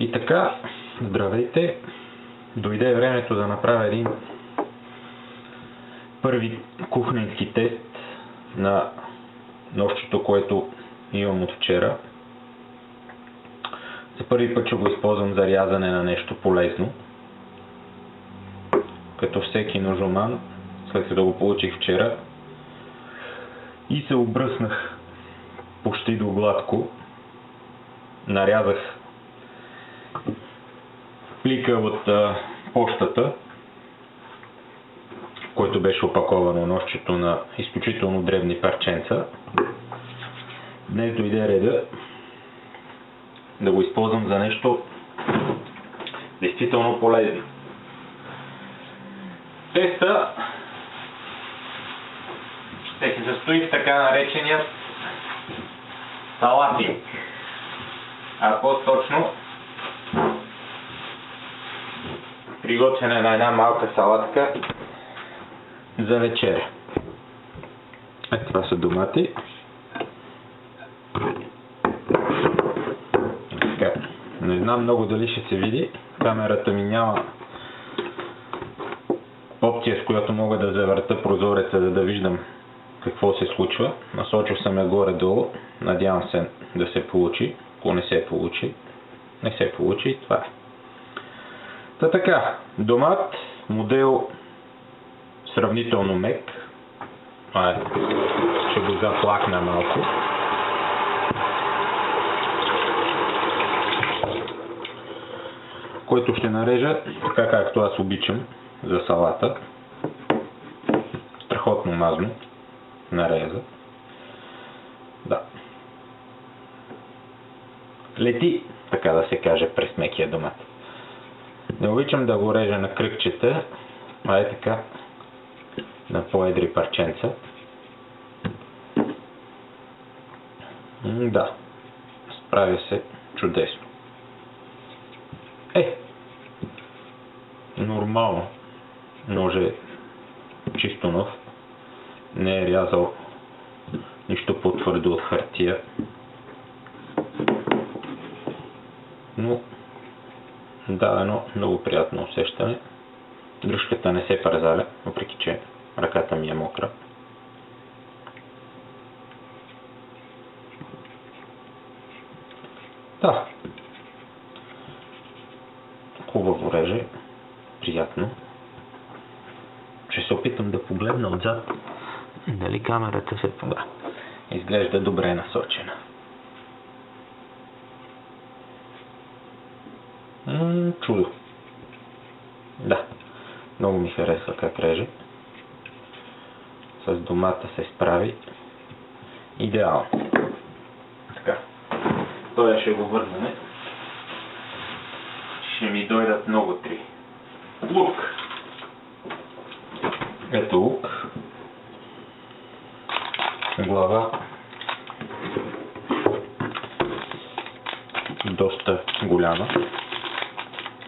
И така, здравейте! Дойде времето да направя един първи кухненски тест на ножчето, което имам от вчера. За първи път ще го използвам за рязане на нещо полезно. Като всеки ножоман, след като го получих вчера и се обръснах почти до гладко, нарязах плика от пощата, който беше опаковано ножчето на изключително дребни парченца. Днес дойде реда да го използвам за нещо действително полезно. Теста ще се състои в така наречения салатник, а по-точно приготвяне на една малка салатка за вечеря. Ето това са домати. Така. Не знам много дали ще се види. Камерата ми няма опция, с която мога да завърта прозореца, за да виждам какво се случва. Насочил съм я горе-долу. Надявам се да се получи. Ако не се получи, това е. Та така, домат, модел сравнително мек. Ще го заплакна малко. Който ще нарежа така, както аз обичам за салата. Страхотно мазно нареза. Да. Лети, така да се каже, през мекия домат. Не обичам да го режа на кръгчета, а е така на по-едри парченца. Да, справя се чудесно. Нормално. Нож е чисто нов. Не е рязал нищо по-твърдо от хартия. Но да, едно много приятно усещане. Дръжката не се парзаля, въпреки че ръката ми е мокра. Да. Хубаво реже. Приятно. Ще се опитам да погледна отзад. Дали камерата се... Да. Изглежда добре насочена. Чудо. Да. Много ми харесва как реже. С домата се справи идеално. Така. Това ще го върнем. Ще ми дойдат много три. Лук. Ето лук. Глава. Доста голяма.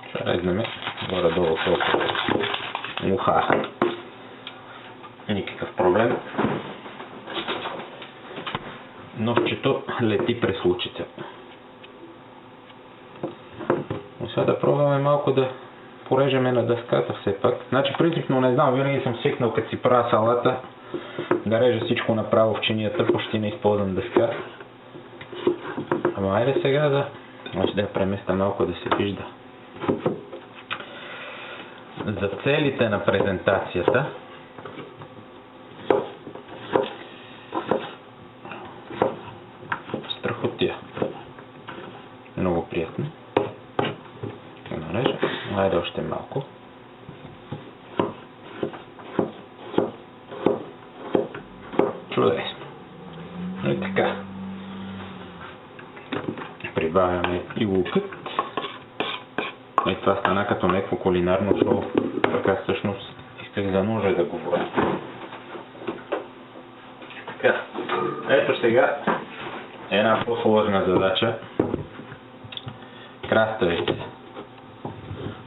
Ще резнем горе-долу толкова муха. Никакъв проблем. Ножчето лети през лучица. Но сега да пробваме малко да порежеме на дъската все пак. Значи принципно не знам, винаги съм свикнал като си правя салата да режа всичко направо в чинията, почти не използвам дъска. Ама айде сега да я преместа малко да се вижда. За целите на презентацията страхотия. Много приятно. Нарежа. Айде още малко. Чудесно. И така. Прибавяме и лукът. И това стана като някакво кулинарно шоу. Така всъщност исках за ножа да говоря. Така. Ето сега една по-сложна задача. Краставици.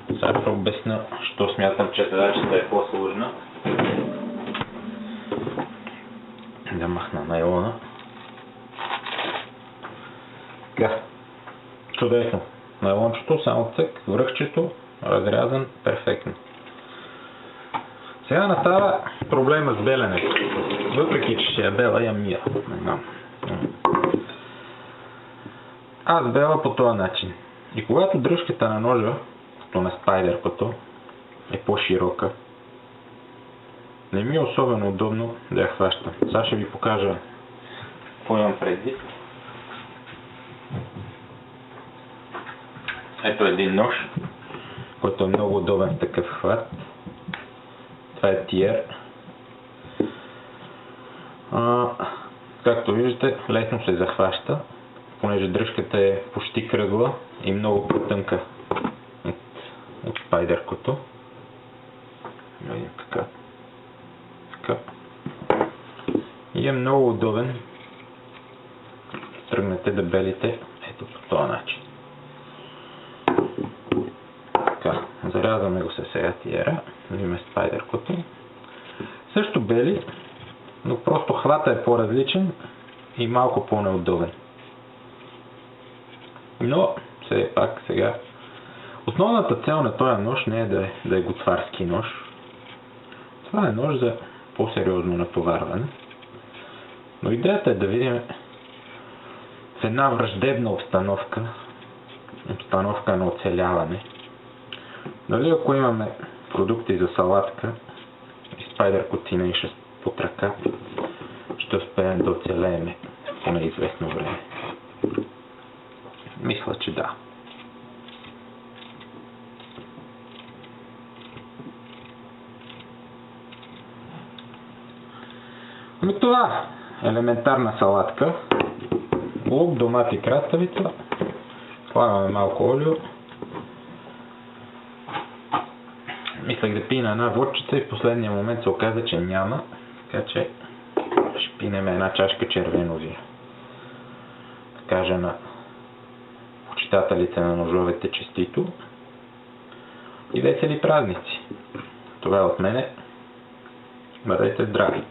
Сега ще обясня, що смятам, че задачата е по-сложна. Да махна найлона. Така. Чудесно. найлончето, само цък, връхчето, разрязан перфектно. Сега настава проблема с беленето. Въпреки че ще я бела, я мия. Аз бела по този начин. И когато дръжката на ножа, като на спайдеркото, е по-широка, не ми е особено удобно да я хващам. Сега ще ви покажа какво имам предвид. Ето един нож, който е много удобен в такъв хват. Това е тиер. Както виждате, лесно се захваща, понеже дръжката е почти кръгла и много по-тънка от спайдеркото. Видим така. И е много удобен. Тръгнете да белите ето по този начин. Така, зарязваме го със сега тиера. Видим спайдеркото. Също бели, но просто хвата е по-различен и малко по-неудобен. Но, все пак сега, основната цел на този нож не е да е готварски нож. Това е нож за по-сериозно натоварване. Но идеята е да видим в една враждебна обстановка на оцеляване, дали ако имаме продукти за салатка и спайдеркотина и под ръка, ще успеем да оцелеем поне известно време. Мисля, че да. Ами това елементарна салатка. Лук, домат и краставица. Слагаме малко олио. Мислех да пина една водчица и в последния момент се оказа, че няма. Така че ще пинем една чашка червено вино. Да кажа на почитателите на ножовете честито и весели празници. Това е от мене. Бъдете здрави!